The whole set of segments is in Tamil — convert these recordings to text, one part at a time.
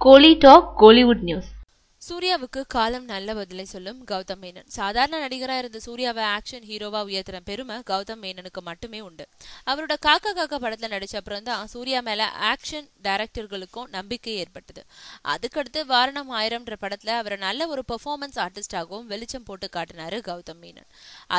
கோலி டாக் கோலிவுட் நியூஸ். சூர்யாவுக்கு காலம் நல்ல பதிலை சொல்லும் கௌதம் மேனன். சாதாரண நடிகரா இருந்த சூர்யாவை ஆக்ஷன் ஹீரோவா உயர்த்துற பெருமை கௌதம் மேனனுக்கு மட்டுமே உண்டு. அவரோட காக்கா காக்கா படத்துல நடிச்ச அப்புறம் தான் சூர்யா மேல ஆக்ஷன் டைரக்டர்களுக்கும் நம்பிக்கை ஏற்பட்டது. அதுக்கடுத்து வாரணம் ஆயிரம்ன்ற படத்துல அவரை நல்ல ஒரு பெர்ஃபார்மன்ஸ் ஆர்டிஸ்டாகவும் வெளிச்சம் போட்டு காட்டினாரு கௌதம் மேனன்.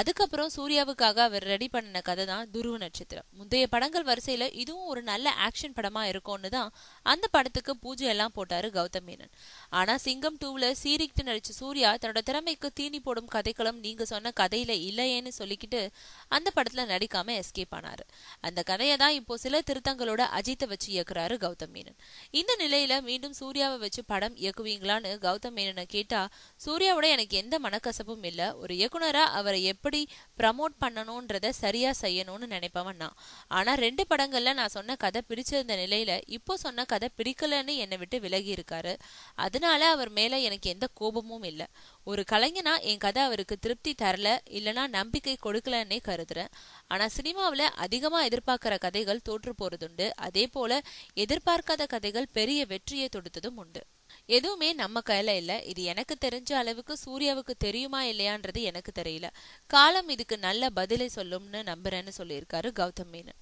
அதுக்கப்புறம் சூர்யாவுக்காக அவர் ரெடி பண்ணின கதை தான் துருவ நட்சத்திரம். முந்தைய படங்கள் வரிசையில இதுவும் ஒரு நல்ல ஆக்ஷன் படமா இருக்கும்னு தான் அந்த படத்துக்கு பூஜை எல்லாம் போட்டாரு கௌதம் மேனன். ஆனா சிங்கம் சீரிக்கிட்டு நடிச்ச சூர்யா தன்னோட திறமைக்கு தீனி போடும் கதைக்களம் நீங்க சொன்ன கதையில இல்லையேன்னு சொல்லிக்கிட்டு அந்த படத்துல நடிக்காம எஸ்கேப் ஆனாரு. அந்த கதையை தான் இப்போ சில திருத்தங்களோட அஜித்தை வச்சு இயக்குறாரு கௌதம் மேனன். இந்த நிலையில மீண்டும் சூர்யாவை வச்சு படம் இயக்குவீங்களான்னு கௌதம் மேனனை கேட்டா, சூர்யாவோட எனக்கு எந்த மனக்கசப்பும் இல்ல. ஒரு இயக்குனரா அவரை எப்படி ப்ரமோட் பண்ணணும்ன்றத சரியா செய்யணும்னு நினைப்பவன் நான். ஆனா 2 படங்கள்ல நான் சொன்ன கதை பிடிச்சிருந்த நிலையில இப்போ சொன்ன கதை பிடிக்கலன்னு என்னை விட்டு விலகி இருக்காரு. அதனால அவர் மேல எனக்கு எந்த கோபமும் இல்ல. ஒரு கலைஞனா என் கதை அவருக்கு திருப்தி தரல இல்லனா நம்பிக்கை கொடுக்கலன்னே கருதுறேன். ஆனா சினிமாவில அதிகமா எதிர்பார்க்கிற கதைகள் தோற்று போறதுண்டு. அதே போல எதிர்பார்க்காத கதைகள் பெரிய வெற்றியை தொடுத்ததும் உண்டு. எதுவுமே நம்ம கையில இல்ல. இது எனக்கு தெரிஞ்ச அளவுக்கு சூர்யாவுக்கு தெரியுமா இல்லையான்றது எனக்கு தெரியல. காலம் இதுக்கு நல்ல பதிலை சொல்லும்னு நம்புறேன்னு சொல்லியிருக்காரு கௌதம் மேனன்.